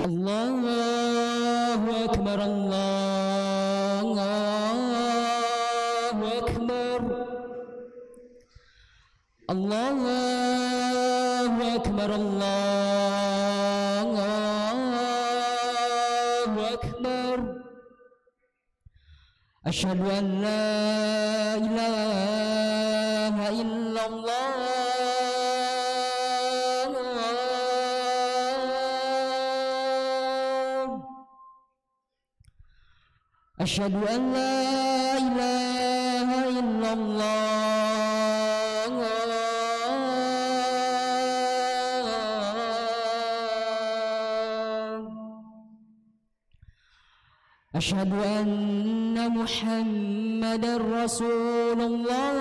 Allahu Akbar, Allahu Akbar, Allahu Akbar, Allahu Akbar. Asyhadu an la ilaha illallah. Asyhadu an la ilaha illallah. Asyhadu anna Muhammadar Rasulullah.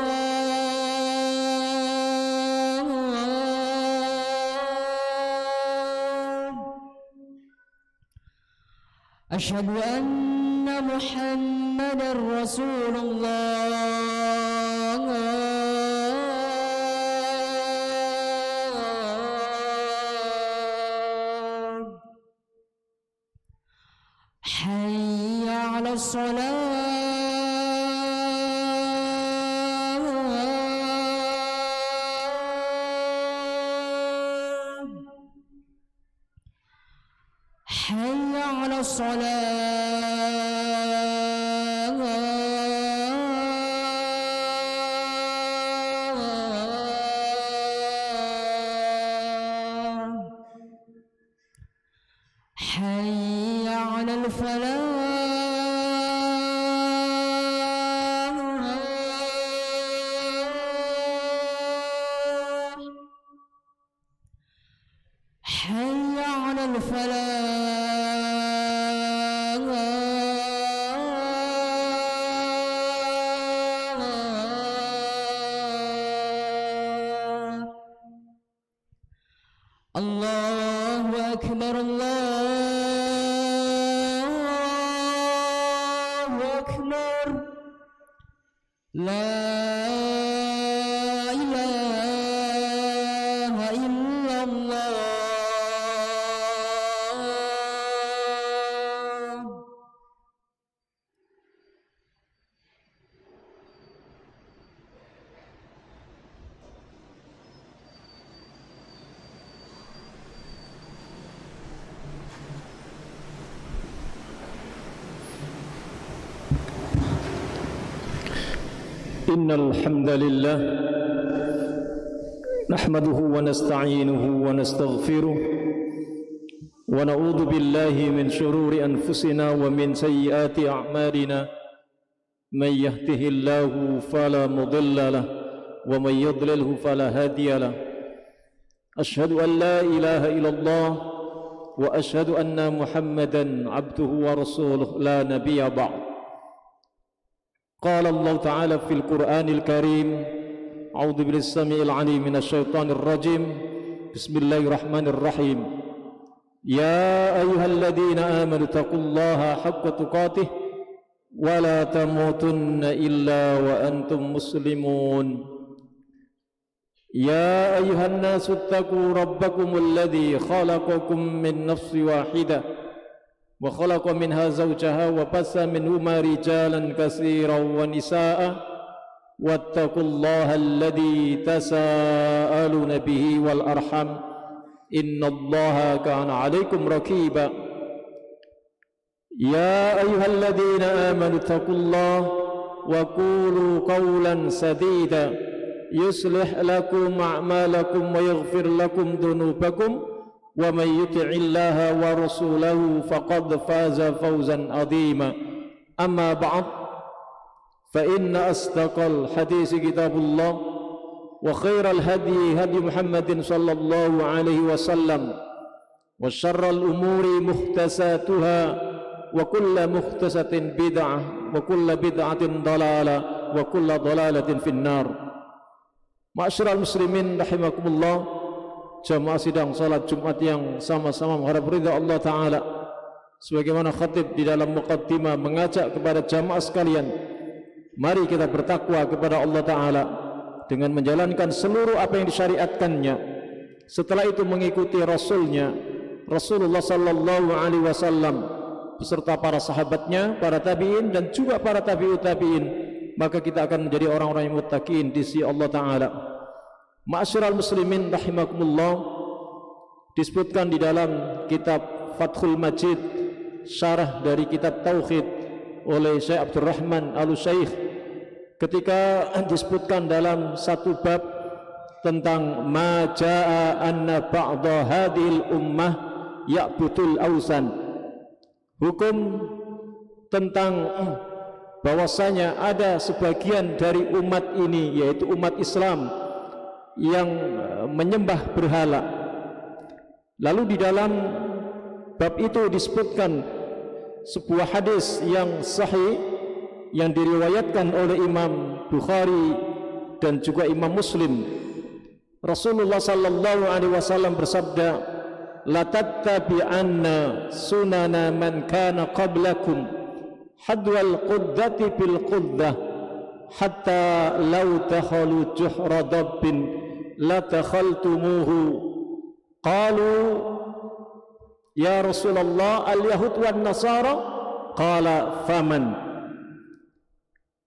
Asyhadu anna Muhammadar Rasulullah. Hayya 'alas shalah. Hayya 'alas shalah. Hayya 'alal falah. Hayya 'alal falah. Allahu Akbar, Allahu Akbar. La ilaha illallah. Innal hamdalillah nahmaduhu wa nasta'inuhu wa nastaghfiruh wa na'udzu billahi min shururi anfusina wa min sayyiati a'malina. May yahdihillahu fala mudilla lahu wa may yudlilhu fala hadiya lahu. Ashhadu an la ilaha illallah wa ashhadu anna Muhammadan 'abduhu wa rasuluhu la nabiyya ba'd. قال الله تعالى في القرآن الكريم أعوذ بالله السميع العليم من الشيطان الرجيم بسم الله الرحمن الرحيم يا أيها الذين آمنوا اتقوا الله حق تقاته ولا تموتن إلا وأنتم مسلمون يا أيها الناس اتقوا ربكم الذي خلقكم من نفس واحدة وخلق منها زوجها وبث منهما رجالا كثيرا ونساء واتقوا الله الذي تساءلون به والأرحم إن الله كان عليكم رقيبا يا أيها الذين آمنوا اتقوا الله وقولوا قولا سديدا يصلح لكم أعمالكم ويغفر لكم ذنوبكم ومن يطع الله ورسوله فقد فاز فوزا عظيما أما بعد فإن أصدق الحديث كتاب الله وخير الهدي هدي محمد صلى الله عليه وسلم وشر الأمور محدثاتها وكل محدثة بدعة وكل بدعة ضلالة وكل ضلالة في النار. Ma'asyiral muslimin rahimakumullah, jamaah sidang salat Jumat yang sama-sama mengharap ridha Allah Ta'ala. Sebagaimana khatib di dalam muqaddimah mengajak kepada jamaah sekalian, mari kita bertakwa kepada Allah Ta'ala dengan menjalankan seluruh apa yang disyariatkannya. Setelah itu mengikuti Rasulnya Rasulullah sallallahu alaihi wasallam beserta para sahabatnya, para tabi'in dan juga para tabi'ut tabi'in, maka kita akan menjadi orang-orang yang muttaqin di sisi Allah Ta'ala. Ma'asyiral muslimin rahimakumullah, disebutkan di dalam kitab Fathul Majid, syarah dari kitab Tauhid oleh Syekh Abdurrahman Al-Syaikh, ketika disebutkan dalam satu bab tentang ma jaa anna ba'da hadhil ummah ya'budul ausan, hukum tentang bahwasanya ada sebagian dari umat ini, yaitu umat Islam, yang menyembah berhala. Lalu di dalam bab itu disebutkan sebuah hadis yang sahih yang diriwayatkan oleh Imam Bukhari dan juga Imam Muslim. Rasulullah sallallahu alaihi wasallam bersabda, la tattabi'anna sunana man kana qablakum hadwal quddati bil quddah hatta law dakhalu juhra dabbin la dakhaltumuhu. Qalu ya Rasulullah al-yahud wan nasara, qala faman.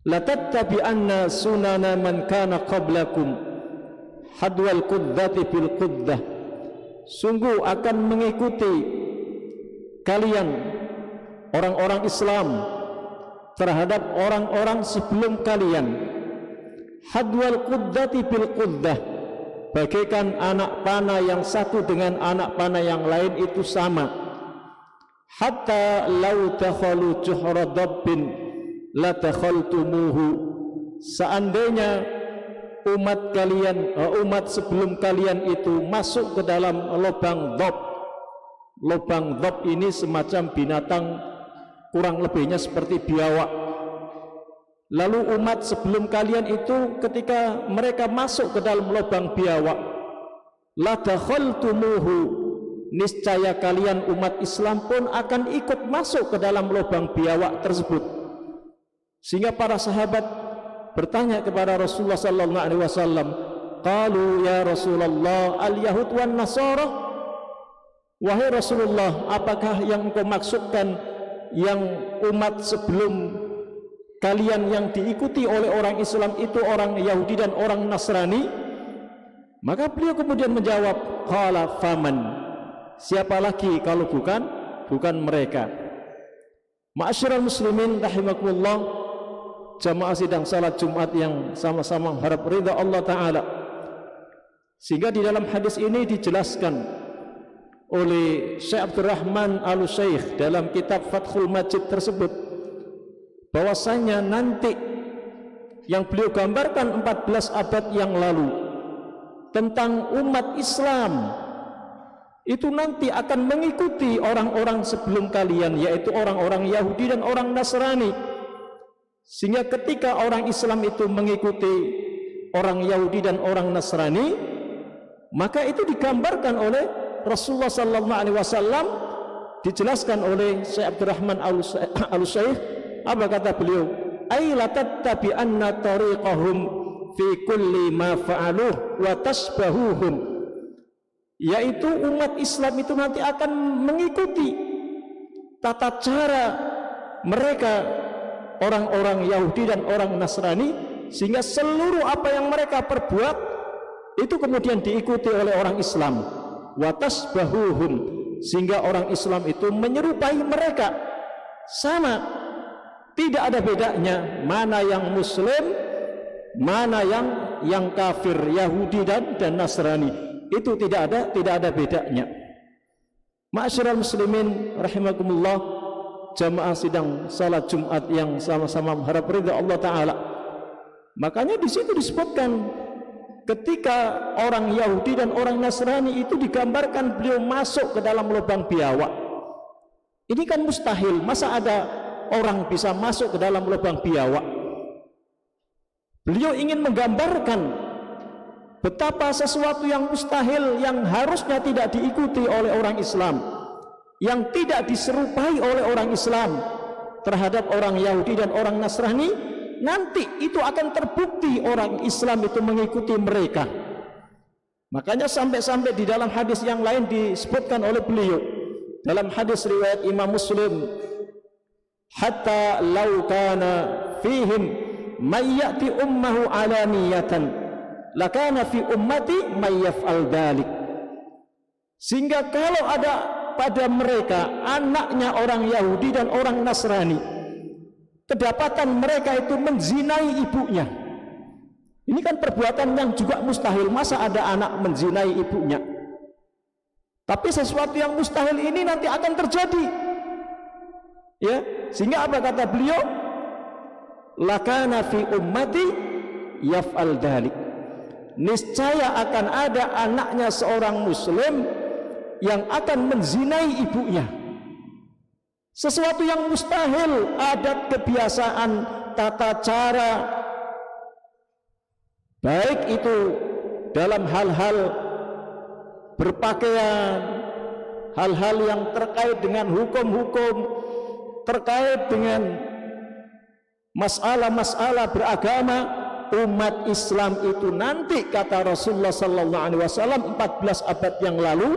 La tattabi'anna sunana man kana qablakum hadwal quddati bil quddah, sungguh akan mengikuti kalian orang-orang Islam terhadap orang-orang sebelum kalian. Hadwal quddati bil quddah, bagaikan anak panah yang satu dengan anak panah yang lain itu sama. Hatta law dakhalu juhra dabbin la dakhaltumuhu, seandainya umat kalian, umat sebelum kalian itu masuk ke dalam lubang dhab. Lubang dhab ini semacam binatang kurang lebihnya seperti biawak. Lalu umat sebelum kalian itu ketika mereka masuk ke dalam lubang biawak, la dakhaltumuhu, niscaya kalian umat Islam pun akan ikut masuk ke dalam lubang biawak tersebut. Sehingga para sahabat bertanya kepada Rasulullah sallallahu alaihi wasallam, qalu ya Rasulullah al-yahud wan nasara, wahai Rasulullah, apakah yang engkau maksudkan yang umat sebelum kalian yang diikuti oleh orang Islam itu orang Yahudi dan orang Nasrani? Maka beliau kemudian menjawab, qala faman, siapa lagi kalau bukan mereka. Ma'asyiral muslimin rahimakumullah, jamaah sidang salat Jumat yang sama-sama harap ridha Allah Ta'ala. Sehingga di dalam hadis ini dijelaskan oleh Syekh Abdurrahman Al-Syaikh dalam kitab Fathul Majid tersebut, bahwasanya nanti yang beliau gambarkan 14 abad yang lalu tentang umat Islam itu nanti akan mengikuti orang-orang sebelum kalian, yaitu orang-orang Yahudi dan orang Nasrani. Sehingga ketika orang Islam itu mengikuti orang Yahudi dan orang Nasrani, maka itu digambarkan oleh Rasulullah sallallahu alaihi wasallam, dijelaskan oleh Syekh Abdurrahman Al-Syaikh. Apa kata beliau? Ay la tattabi'anna tariqahum fi kulli ma fa'aluh wa tasbahuhum, yaitu umat Islam itu nanti akan mengikuti tata cara mereka orang-orang Yahudi dan orang Nasrani, sehingga seluruh apa yang mereka perbuat itu kemudian diikuti oleh orang Islam. Wa tasbahuhum, sehingga orang Islam itu menyerupai mereka, sama, tidak ada bedanya mana yang muslim, mana yang kafir, Yahudi dan Nasrani. Itu tidak ada bedanya. Ma'asyiral muslimin rahimakumullah, jamaah sidang salat Jumat yang sama-sama mengharap ridha Allah Ta'ala. Makanya di situ disebutkan ketika orang Yahudi dan orang Nasrani itu digambarkan beliau masuk ke dalam lubang biawak. Ini kan mustahil, masa ada orang bisa masuk ke dalam lubang biawak? Beliau ingin menggambarkan betapa sesuatu yang mustahil, yang harusnya tidak diikuti oleh orang Islam, yang tidak diserupai oleh orang Islam terhadap orang Yahudi dan orang Nasrani, nanti itu akan terbukti orang Islam itu mengikuti mereka. Makanya sampai-sampai di dalam hadis yang lain disebutkan oleh beliau, dalam hadis riwayat Imam Muslim, hatta law kana fihim may ya'ti ummahu alaniyatan lakana fi ummati may yaf'al dzalik. Sehingga kalau ada pada mereka anaknya orang Yahudi dan orang Nasrani, kedapatan mereka itu menzinai ibunya. Ini kan perbuatan yang juga mustahil. Masa ada anak menzinai ibunya? Tapi sesuatu yang mustahil ini nanti akan terjadi. Ya, sehingga apa kata beliau? Lakana fi ummati yaf'al dzalik. Niscaya akan ada anaknya seorang muslim yang akan menzinai ibunya. Sesuatu yang mustahil, adat, kebiasaan, tata cara, baik itu dalam hal-hal berpakaian, hal-hal yang terkait dengan hukum-hukum, terkait dengan masalah-masalah beragama, umat Islam itu nanti kata Rasulullah sallallahu alaihi wasallam 14 abad yang lalu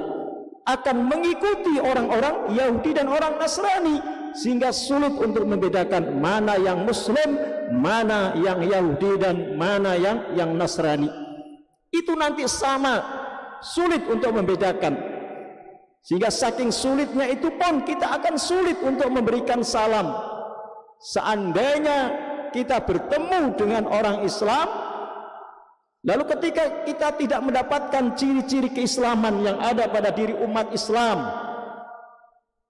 akan mengikuti orang-orang Yahudi dan orang Nasrani, sehingga sulit untuk membedakan mana yang Muslim, mana yang Yahudi dan mana yang Nasrani. Itu nanti sama sulit untuk membedakan, sehingga saking sulitnya itu pun kita akan sulit untuk memberikan salam. Seandainya kita bertemu dengan orang Islam, lalu ketika kita tidak mendapatkan ciri-ciri keislaman yang ada pada diri umat Islam,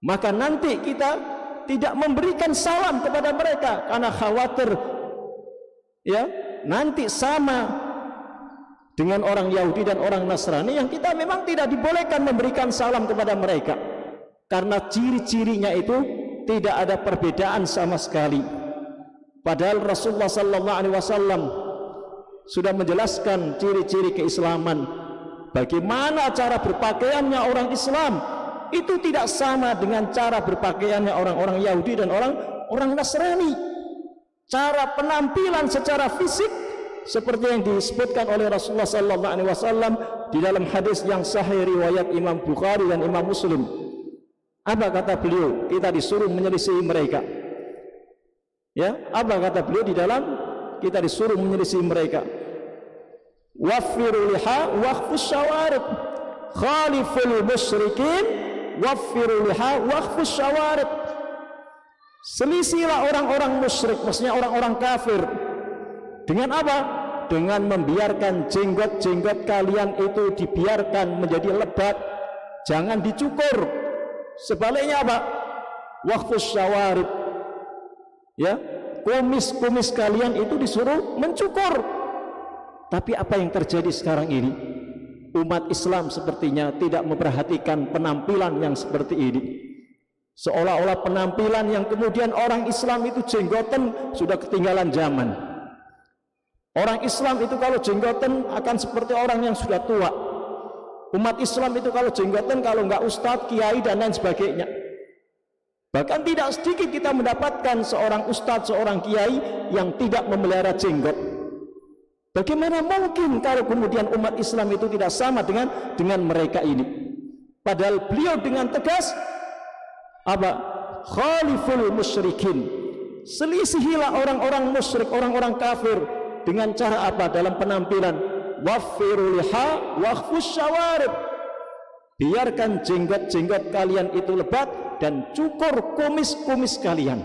maka nanti kita tidak memberikan salam kepada mereka karena khawatir ya nanti sama dengan orang Yahudi dan orang Nasrani yang kita memang tidak dibolehkan memberikan salam kepada mereka karena ciri-cirinya itu tidak ada perbedaan sama sekali. Padahal Rasulullah sallallahu alaihi wasallam sudah menjelaskan ciri-ciri keislaman. Bagaimana cara berpakaiannya orang Islam itu tidak sama dengan cara berpakaiannya orang-orang Yahudi dan orang Nasrani. Cara penampilan secara fisik seperti yang disebutkan oleh Rasulullah sallallahu alaihi wasallam di dalam hadis yang sahih riwayat Imam Bukhari dan Imam Muslim. Apa kata beliau? Kita disuruh menyelisihi mereka. Ya, apa kata beliau di dalam kita disuruh menyelisihi mereka? Waffiru liha wakhfus syawarib, khaliful musyrikin waffiru liha wakhfus syawarib. Selisihilah orang-orang musyrik, maksudnya orang-orang kafir. Dengan apa? Dengan membiarkan jenggot-jenggot kalian itu dibiarkan menjadi lebat, jangan dicukur. Sebaliknya apa? Wakhfus syawarib. Ya, kumis-kumis kalian itu disuruh mencukur. Tapi apa yang terjadi sekarang ini? Umat Islam sepertinya tidak memperhatikan penampilan yang seperti ini. Seolah-olah penampilan yang kemudian orang Islam itu jenggoten sudah ketinggalan zaman. Orang Islam itu kalau jenggoten akan seperti orang yang sudah tua. Umat Islam itu kalau jenggoten, kalau enggak ustadz, kiai dan lain sebagainya. Bahkan tidak sedikit kita mendapatkan seorang ustadz, seorang kiai yang tidak memelihara jenggot. Bagaimana mungkin kalau kemudian umat Islam itu tidak sama dengan mereka ini? Padahal beliau dengan tegas apa? Khaliful musyrikin. Selisihilah orang-orang musyrik, orang-orang kafir dengan cara apa? Dalam penampilan. Waffiru liha wakhfus syawarib. Biarkan jenggot-jenggot kalian itu lebat dan cukur kumis-kumis kalian.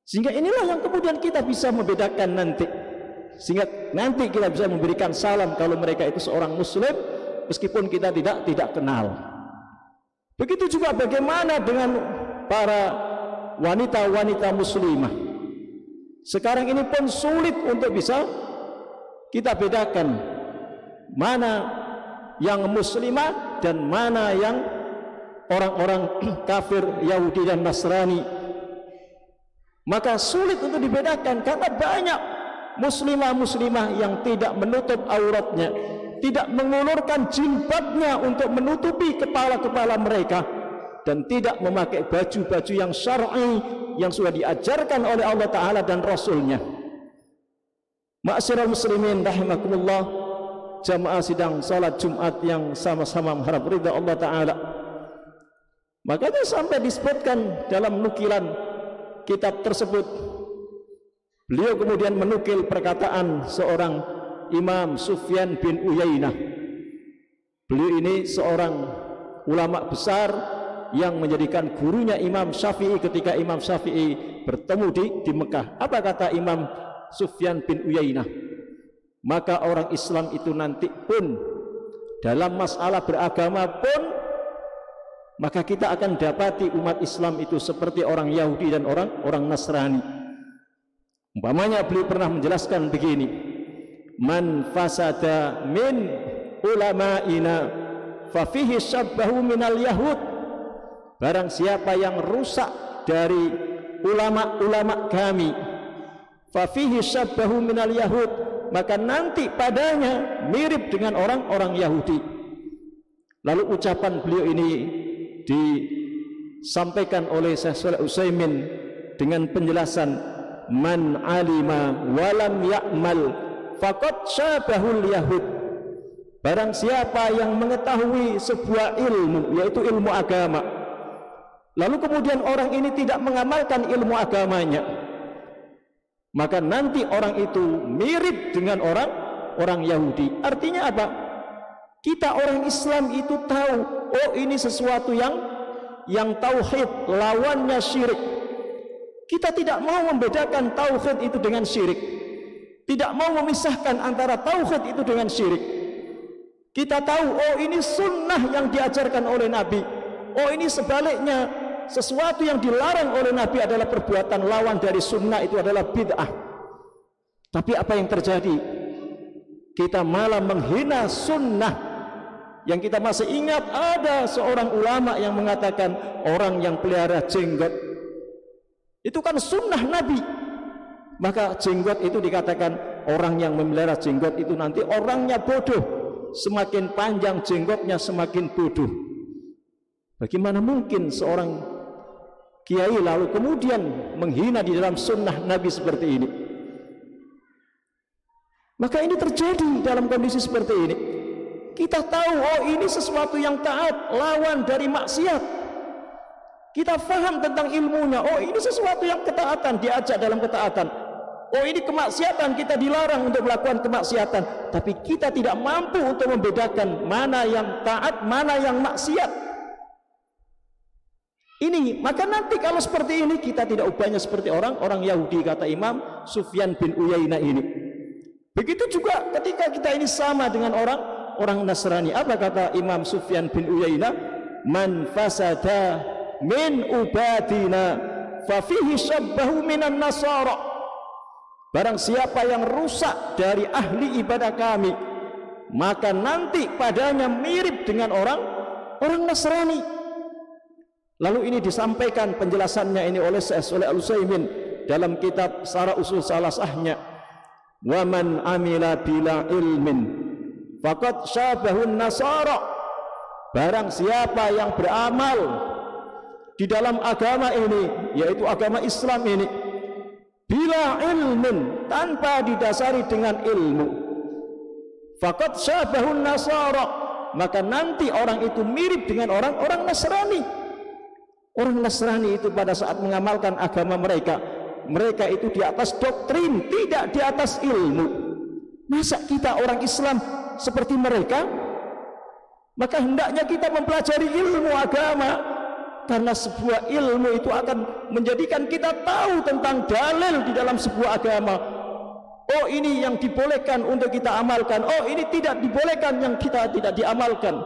Sehingga inilah yang kemudian kita bisa membedakan nanti. Sehingga nanti kita bisa memberikan salam kalau mereka itu seorang muslim meskipun kita tidak kenal. Begitu juga bagaimana dengan para wanita-wanita muslimah. Sekarang ini pun sulit untuk bisa kita bedakan mana yang muslimah dan mana yang orang-orang kafir Yahudi dan Nasrani. Maka sulit untuk dibedakan karena banyak muslimah-muslimah yang tidak menutup auratnya, tidak mengulurkan jilbabnya untuk menutupi kepala-kepala mereka, dan tidak memakai baju-baju yang syar'i yang sudah diajarkan oleh Allah Ta'ala dan Rasulnya. Ma'asyiral muslimin rahimakumullah, jamaah sidang salat Jumat yang sama-sama mengharap ridha Allah Ta'ala. Makanya sampai disebutkan dalam nukilan kitab tersebut, beliau kemudian menukil perkataan seorang Imam Sufyan bin Uyainah. Beliau ini seorang ulama besar yang menjadikan gurunya Imam Syafi'i ketika Imam Syafi'i bertemu di Mekah. Apa kata Imam Sufyan bin Uyainah? Maka orang Islam itu nanti pun dalam masalah beragama pun, maka kita akan dapati umat Islam itu seperti orang Yahudi dan orang Nasrani. Umpamanya beliau pernah menjelaskan begini, man fasada min ulama'ina fafihi syabbahu minal yahud. Barang siapa yang rusak dari ulama-ulama kami, fafihi syabbahu minal yahud, maka nanti padanya mirip dengan orang-orang Yahudi. Lalu ucapan beliau ini disampaikan oleh Syekh Shalih Utsaimin dengan penjelasan, man alima walam ya'mal faqad syabahul yahud. Barang siapa yang mengetahui sebuah ilmu, yaitu ilmu agama, lalu kemudian orang ini tidak mengamalkan ilmu agamanya, maka nanti orang itu mirip dengan orang Yahudi. Artinya apa? Kita orang Islam itu tahu, oh ini sesuatu yang tauhid, lawannya syirik. Kita tidak mau membedakan tauhid itu dengan syirik, tidak mau memisahkan antara tauhid itu dengan syirik. Kita tahu, oh ini sunnah yang diajarkan oleh Nabi, oh ini sebaliknya sesuatu yang dilarang oleh Nabi adalah perbuatan lawan dari sunnah, itu adalah bid'ah. Tapi apa yang terjadi? Kita malah menghina sunnah. Yang kita masih ingat ada seorang ulama yang mengatakan orang yang pelihara jenggot itu kan sunnah Nabi. Maka jenggot itu dikatakan orang yang memelihara jenggot itu nanti orangnya bodoh. Semakin panjang jenggotnya semakin bodoh. Bagaimana mungkin seorang kiai lalu kemudian menghina di dalam sunnah Nabi seperti ini? Maka ini terjadi dalam kondisi seperti ini. Kita tahu, oh ini sesuatu yang taat, lawan dari maksiat. Kita faham tentang ilmunya, oh ini sesuatu yang ketaatan, diajak dalam ketaatan. Oh ini kemaksiatan, kita dilarang untuk melakukan kemaksiatan. Tapi kita tidak mampu untuk membedakan mana yang taat, mana yang maksiat. Ini, maka nanti kalau seperti ini kita tidak ubahnya seperti orang Yahudi, kata Imam Sufyan bin Uyainah ini. Begitu juga ketika kita ini sama dengan orang Nasrani. Apa kata Imam Sufyan bin Uyainah? Man fasada min ubadina fafihi syabbahu minan nasara. Barang siapa yang rusak dari ahli ibadah kami, maka nanti padanya mirip dengan orang Nasrani. Lalu ini disampaikan penjelasannya ini oleh Syekh Shalih Utsaimin dalam kitab Syarah Ushul Salasahnya. Wa man amila bila ilmin faqad syabahun nasara. Barang siapa yang beramal di dalam agama ini, yaitu agama Islam ini, bila ilmin, tanpa didasari dengan ilmu, faqad syabahun nasara, maka nanti orang itu mirip dengan orang Nasrani. Orang Nasrani itu pada saat mengamalkan agama mereka itu di atas doktrin, tidak di atas ilmu. Masa kita orang Islam seperti mereka? Maka hendaknya kita mempelajari ilmu agama, karena sebuah ilmu itu akan menjadikan kita tahu tentang dalil di dalam sebuah agama. Oh ini yang dibolehkan untuk kita amalkan, oh ini tidak dibolehkan yang kita tidak diamalkan.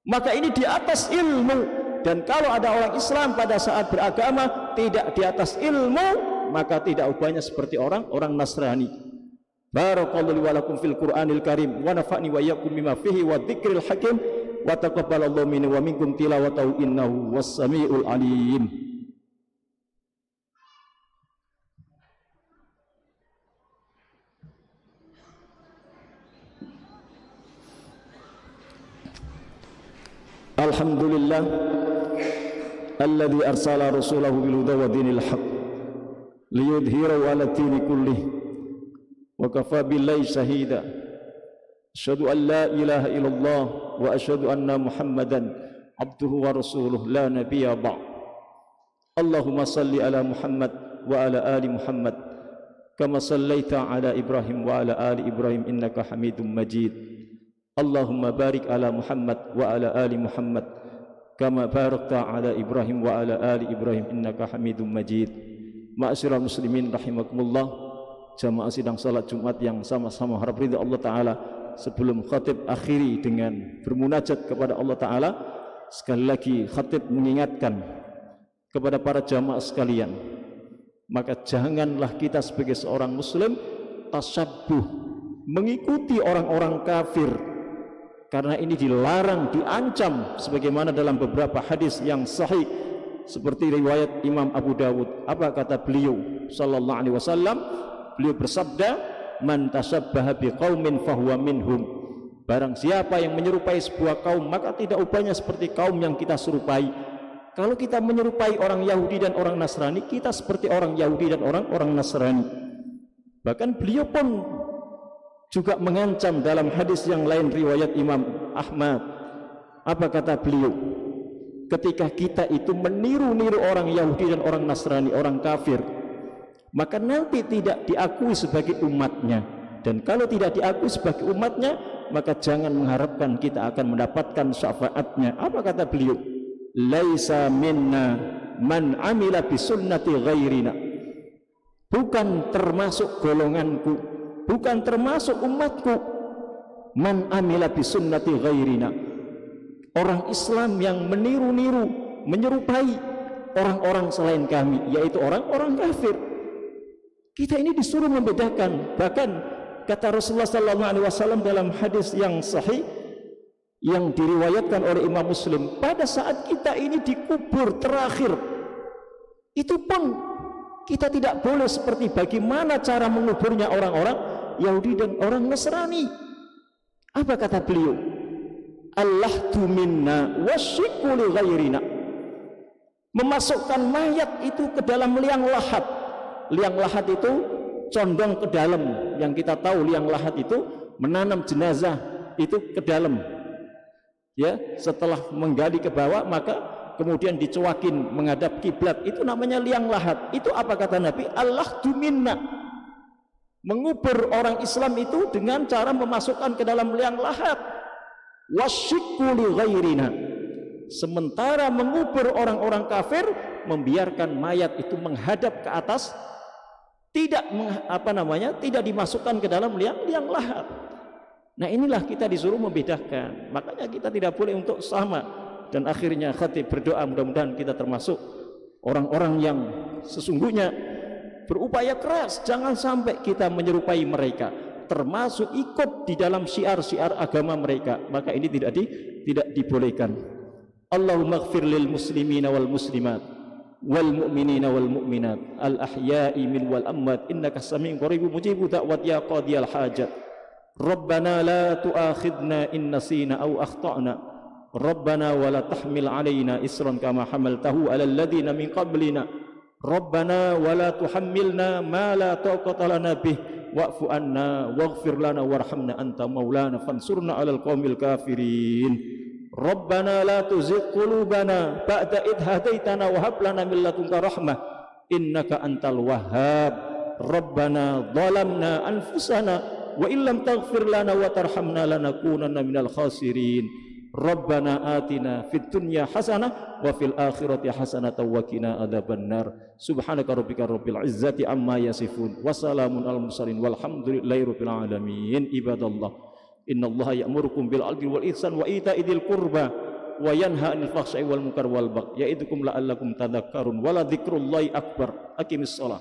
Maka ini di atas ilmu. Dan kalau ada orang Islam pada saat beragama tidak di atas ilmu, maka tidak ubahnya seperti orang Nasrani. Barakallahu wa lakum fil Qur'anil Karim wa nafa'ni wa iyyakum bima fihi wa dzikril hakim wa taqabbalallahu minni wa minkum tilawatahu innahu was-sami'ul alim. Alhamdulillah alladzi arsala rasulahu bil huda wa dinil haq liyudhhirahu 'ala dini kullih wa kafa billahi shahida. Asyhadu an la ilaha illallah wa asyhadu anna Muhammadan abduhu wa rasuluh la nabiyya ba'd. Allahumma salli ala Muhammad wa ala ali Muhammad kama sallaita ala Ibrahim wa ala ali Ibrahim innaka Hamidum Majid. Allahumma barik ala Muhammad wa ala ali Muhammad kama barakta ala Ibrahim wa ala ali Ibrahim innaka Hamidum Majid. Ma'asyiral muslimin rahimakumullah, jamaah sidang salat Jumat yang sama-sama harap ridha Allah Ta'ala. Sebelum khatib akhiri dengan bermunajat kepada Allah Ta'ala, sekali lagi khatib mengingatkan kepada para jamaah sekalian, maka janganlah kita sebagai seorang muslim tasabbuh, mengikuti orang-orang kafir, karena ini dilarang, diancam sebagaimana dalam beberapa hadis yang sahih seperti riwayat Imam Abu Dawud. Apa kata beliau sallallahu alaihi wasallam? Beliau bersabda, man tasabbaha biqaumin fahuwa minhum. Barang siapa yang menyerupai sebuah kaum, maka tidak upahnya seperti kaum yang kita serupai. Kalau kita menyerupai orang Yahudi dan orang Nasrani, kita seperti orang Yahudi dan orang Nasrani. Bahkan beliau pun juga mengancam dalam hadis yang lain riwayat Imam Ahmad. Apa kata beliau? Ketika kita itu meniru-niru orang Yahudi dan orang Nasrani, orang kafir, maka nanti tidak diakui sebagai umatnya. Dan kalau tidak diakui sebagai umatnya, maka jangan mengharapkan kita akan mendapatkan syafaatnya. Apa kata beliau? Laisa minna man amila bisunnati ghairina. Bukan termasuk golonganku, bukan termasuk umatku, man amila bisunnati ghairina, orang Islam yang meniru-niru, menyerupai orang-orang selain kami, yaitu orang-orang kafir. Kita ini disuruh membedakan. Bahkan kata Rasulullah SAW dalam hadis yang sahih yang diriwayatkan oleh Imam Muslim, pada saat kita ini dikubur terakhir, itu pun kita tidak boleh seperti bagaimana cara menguburnya orang-orang Yahudi dan orang Nasrani. Apa kata beliau? Allahtu minna wasyikku li ghairina. Memasukkan mayat itu ke dalam liang lahat. Liang lahat itu condong ke dalam. Yang kita tahu liang lahat itu menanam jenazah itu ke dalam. Ya, setelah menggali ke bawah maka kemudian dicuakin menghadap kiblat, itu namanya liang lahat. Itu apa kata Nabi? Allahtu minna. Mengubur orang Islam itu dengan cara memasukkan ke dalam liang lahat. Wasyikku li ghairina. Sementara mengubur orang-orang kafir, membiarkan mayat itu menghadap ke atas, tidak tidak dimasukkan ke dalam liang lahat. Nah, inilah kita disuruh membedakan. Makanya kita tidak boleh untuk sama. Dan akhirnya khatib berdoa mudah-mudahan kita termasuk orang-orang yang sesungguhnya berupaya keras, jangan sampai kita menyerupai mereka, termasuk ikut di dalam syiar-syiar agama mereka. Maka ini tidak dibolehkan. Allahumma ighfir lil muslimina wal muslimat wal mu'minina wal mu'minat al ahya'i min wal amwat innaka sami'un qaribun mujibud da'wat ya qadiyal hajat. Rabbana la tu'akhidna in nasina aw akhtana. Rabbana wa la tahmil alaina isran kama hamaltahu alal ladzina min qablina. Rabbana wa la tuhammilna ma la taqata lana bih wa'fu anna waghfir lana warhamna anta maulana fansurna 'alal qaumil kafirin. Rabbana la tuzigh qulubana ba'da idh hadaitana wa hab lana min ladunka rahmah innaka antal wahhab. Rabbana dhalamna anfusana wa illam taghfir lana wa tarhamna lanakunanna minal khasirin. Rabbana atina fid dunya hasanah wa fil akhirati hasanah wa qina adzabannar. Subhanaka rabbika rabbil izzati amma yasifun wa salamun alal mursalin walhamdulillahi rabbil alamin. Ibadallah, innallaha ya'murukum bil 'adli wal ihsan wa ita'i dzil qurba wa yanha 'anil fahsya'i wal munkar wal baghi ya'idukum la'allakum tadhakkarun wa la dzikrullahi akbar. Aqimis shalah.